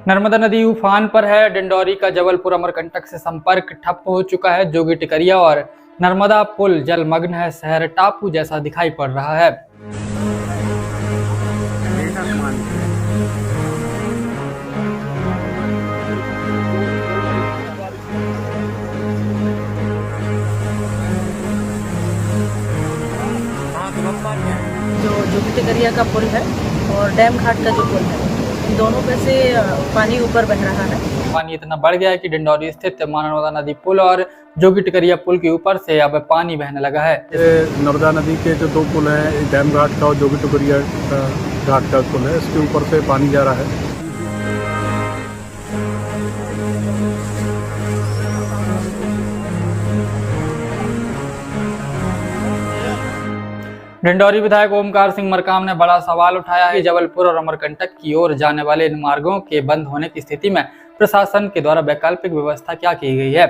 नर्मदा नदी उफान पर है। डिंडौरी का जबलपुर अमरकंटक से संपर्क ठप हो चुका है। जोगी टिकरिया और नर्मदा पुल जलमग्न है। शहर टापू जैसा दिखाई पड़ रहा है। जो जोगी टिकरिया का पुल है और डैम घाट का जो पुल है, इन दोनों पे से पानी ऊपर बह रहा है। पानी इतना बढ़ गया है कि डिंडौरी स्थित नर्मदा नदी पुल और जोगी टिकरिया पुल के ऊपर से अब पानी बहने लगा है। नर्मदा नदी के जो दो पुल हैं, डैम घाट का और जोगी टिकरिया घाट का पुल है, इसके ऊपर से पानी जा रहा है। डिंडौरी विधायक ओमकार सिंह मरकाम ने बड़ा सवाल उठाया है कि जबलपुर और अमरकंटक की ओर जाने वाले इन मार्गों के बंद होने की स्थिति में प्रशासन के द्वारा वैकल्पिक व्यवस्था क्या की गई है।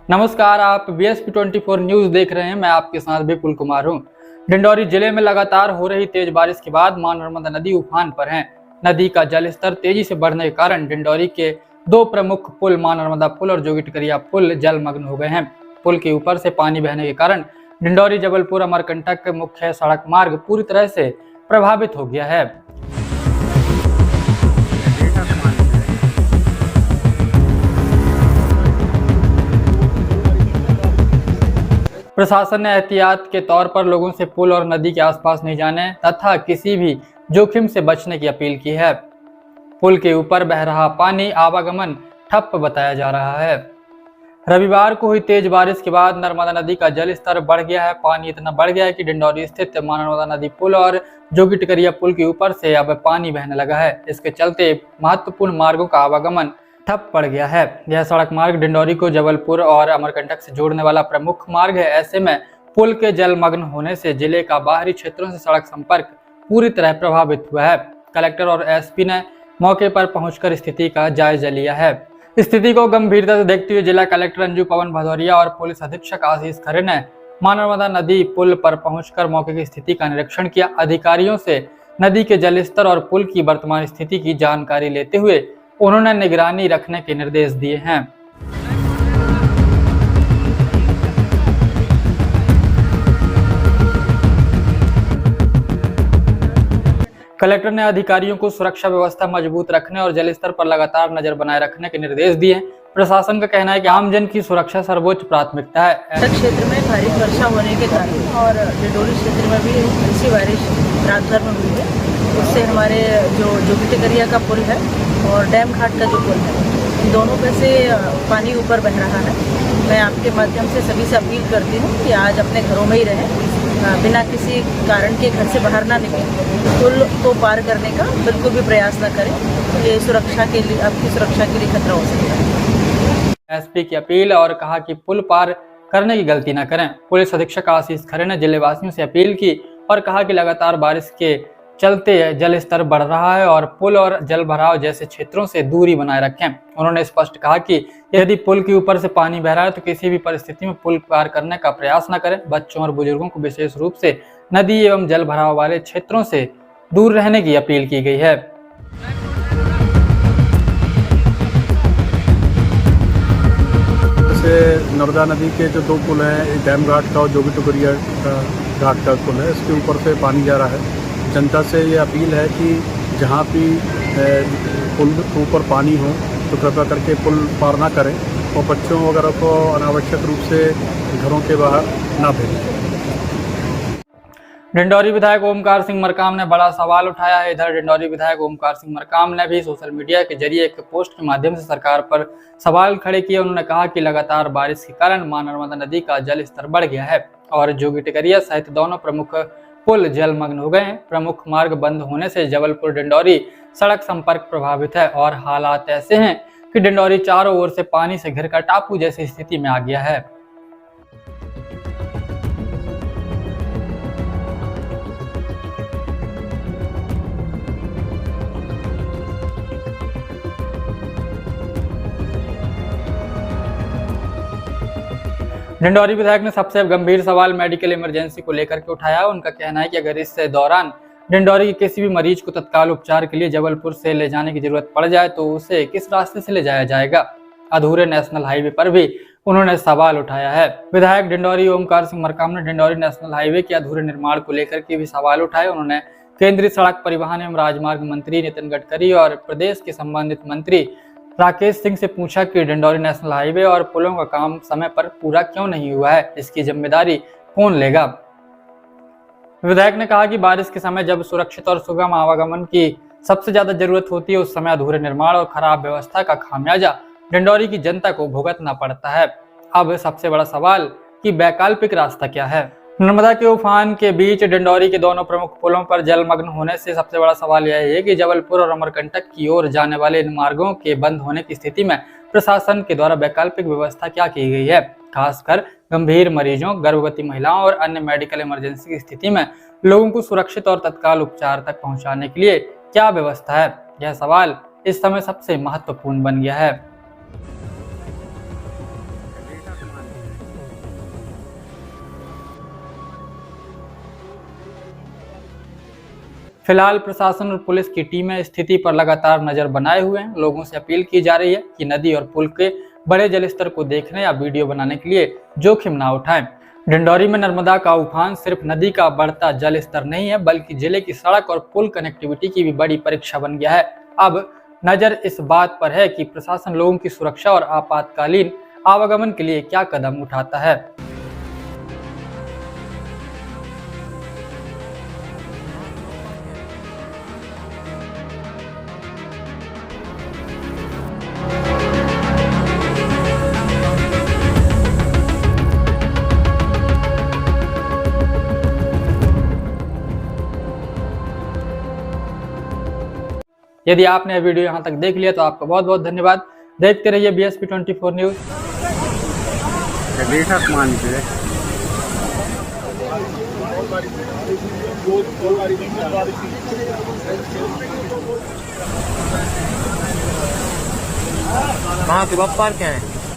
नमस्कार, आप BSP 24 न्यूज देख रहे हैं। मैं आपके साथ विपुल कुमार हूं। डिंडौरी जिले में लगातार हो रही तेज बारिश के बाद मां नर्मदा नदी उफान पर है। नदी का जलस्तर तेजी से बढ़ने के कारण डिंडौरी के दो प्रमुख पुल मां नर्मदा पुल और जोगी टिकरिया पुल जलमग्न हो गए हैं। पुल के ऊपर से पानी बहने के कारण डिंडौरी जबलपुर अमरकंटक मुख्य सड़क मार्ग पूरी तरह से प्रभावित हो गया है। प्रशासन ने एहतियात के तौर पर लोगों से पुल और नदी के आसपास नहीं जाने तथा किसी भी जोखिम से बचने की अपील की है। पुल के ऊपर बह रहा पानी आवागमन ठप बताया जा रहा है। रविवार को हुई तेज बारिश के बाद नर्मदा नदी का जल स्तर बढ़ गया है। पानी इतना बढ़ गया है कि डिंडौरी स्थित मां नर्मदा नदी पुल और जोगी टिकरिया पुल के ऊपर से अब पानी बहने लगा है। इसके चलते महत्वपूर्ण मार्गों का आवागमन ठप पड़ गया है। यह सड़क मार्ग डिंडौरी को जबलपुर और अमरकंटक से जोड़ने वाला प्रमुख मार्ग है। ऐसे में पुल के जलमग्न होने से जिले का बाहरी क्षेत्रों से सड़क संपर्क पूरी तरह प्रभावित हुआ है। कलेक्टर और SP ने मौके पर पहुंचकर स्थिति का जायजा लिया है। स्थिति को गंभीरता से देखते हुए जिला कलेक्टर अंजू पवन भदौरिया और पुलिस अधीक्षक आशीष खरे ने मां नर्मदा नदी पुल पर पहुंचकर मौके की स्थिति का निरीक्षण किया। अधिकारियों से नदी के जलस्तर और पुल की वर्तमान स्थिति की जानकारी लेते हुए उन्होंने निगरानी रखने के निर्देश दिए हैं। कलेक्टर ने अधिकारियों को सुरक्षा व्यवस्था मजबूत रखने और जलस्तर पर लगातार नजर बनाए रखने के निर्देश दिए। प्रशासन का कहना है कि आमजन की सुरक्षा सर्वोच्च प्राथमिकता है। क्षेत्र में भारी वर्षा होने के कारण और डिंडौरी क्षेत्र में भी ऐसी बारिश रात भर में हुई है। उससे हमारे जो जोगी टिकरिया का पुल है और डैम घाट का जो पुल है, इन दोनों पे से पानी ऊपर बह रहा है। मैं आपके माध्यम से सभी से अपील करती हूँ कि आज अपने घरों में ही रहें, बिना किसी कारण के घर से बाहर ना निकलें। पुल को पार करने का बिल्कुल भी प्रयास न करें। ये सुरक्षा के लिए, आपकी सुरक्षा के लिए खतरा हो सकता है। SP की अपील और कहा कि पुल पार करने की गलती न करें। पुलिस अधीक्षक आशीष खरे ने जिले वासियों से अपील की और कहा कि लगातार बारिश के चलते जल स्तर बढ़ रहा है और पुल और जल भराव जैसे क्षेत्रों से दूरी बनाए रखें। उन्होंने स्पष्ट कहा कि यदि पुल के ऊपर से पानी बह रहा है तो किसी भी परिस्थिति में पुल पार करने का प्रयास न करें। बच्चों और बुजुर्गों को विशेष रूप से नदी एवं जल भराव वाले क्षेत्रों से दूर रहने की अपील की गई है। जैसे नर्मदा नदी के जो दो पुल हैं, डैम घाट का और जोगी टिकरिया घाट का पुल है, इसके ऊपर से पानी जा रहा है। जनता से ये अपील है कि जहाँ भी पुल के ऊपर पानी हो तो कृपया करके पुल पार ना करें और बच्चों वगैरह को अनावश्यक रूप से घरों के बाहर ना भेजें। डिंडौरी विधायक ओमकार सिंह मरकाम ने बड़ा सवाल उठाया है। इधर डिंडौरी विधायक ओमकार सिंह मरकाम ने भी सोशल मीडिया के जरिए एक पोस्ट के माध्यम से सरकार पर सवाल खड़े किए। उन्होंने कहा कि लगातार बारिश के कारण मां नर्मदा नदी का जल स्तर बढ़ गया है और जोगी टिकरिया सहित दोनों प्रमुख पुल जलमग्न हो गए हैं। प्रमुख मार्ग बंद होने से जबलपुर डिंडौरी सड़क संपर्क प्रभावित है और हालात ऐसे हैं कि डिंडौरी चारों ओर से पानी से घिरकर टापू जैसी स्थिति में आ गया है। डिंडौरी विधायक ने सबसे गंभीर सवाल मेडिकल इमरजेंसी को लेकर के उठाया। उनका कहना है कि अगर इस दौरान डिंडौरी के किसी भी मरीज को तत्काल उपचार के लिए जबलपुर से ले जाने की जरूरत पड़ जाए तो उसे किस रास्ते से ले जाया जाएगा। अधूरे नेशनल हाईवे पर भी उन्होंने सवाल उठाया है। विधायक डिंडौरी ओमकार सिंह मरकाम ने डिंडौरी नेशनल हाईवे के अधूरे निर्माण को लेकर के भी सवाल उठाए। उन्होंने केंद्रीय सड़क परिवहन एवं राजमार्ग मंत्री नितिन गडकरी और प्रदेश के संबंधित मंत्री राकेश सिंह से पूछा कि डिंडौरी नेशनल हाईवे और पुलों का काम समय पर पूरा क्यों नहीं हुआ है, इसकी जिम्मेदारी कौन लेगा। विधायक ने कहा कि बारिश के समय जब सुरक्षित और सुगम आवागमन की सबसे ज्यादा जरूरत होती है उस समय अधूरे निर्माण और खराब व्यवस्था का खामियाजा डिंडौरी की जनता को भुगतना पड़ता है। अब सबसे बड़ा सवाल कि वैकल्पिक रास्ता क्या है। नर्मदा के उफान के बीच डिंडौरी के दोनों प्रमुख पुलों पर जलमग्न होने से सबसे बड़ा सवाल यह है कि जबलपुर और अमरकंटक की ओर जाने वाले इन मार्गों के बंद होने की स्थिति में प्रशासन के द्वारा वैकल्पिक व्यवस्था क्या की गई है। खासकर गंभीर मरीजों, गर्भवती महिलाओं और अन्य मेडिकल इमरजेंसी की स्थिति में लोगों को सुरक्षित और तत्काल उपचार तक पहुंचाने के लिए क्या व्यवस्था है। यह सवाल इस समय सबसे महत्वपूर्ण बन गया है। फिलहाल प्रशासन और पुलिस की टीमें स्थिति पर लगातार नजर बनाए हुए हैं। लोगों से अपील की जा रही है कि नदी और पुल के बड़े जलस्तर को देखने या वीडियो बनाने के लिए जोखिम ना उठाएं। डिंडौरी में नर्मदा का उफान सिर्फ नदी का बढ़ता जल स्तर नहीं है बल्कि जिले की सड़क और पुल कनेक्टिविटी की भी बड़ी परीक्षा बन गया है। अब नजर इस बात पर है कि प्रशासन लोगों की सुरक्षा और आपातकालीन आवागमन के लिए क्या कदम उठाता है। यदि आपने यह वीडियो यहाँ तक देख लिया तो आपका बहुत बहुत धन्यवाद। देखते रहिए BSP 24 न्यूज। कहाँ के बाप पार्क हैं?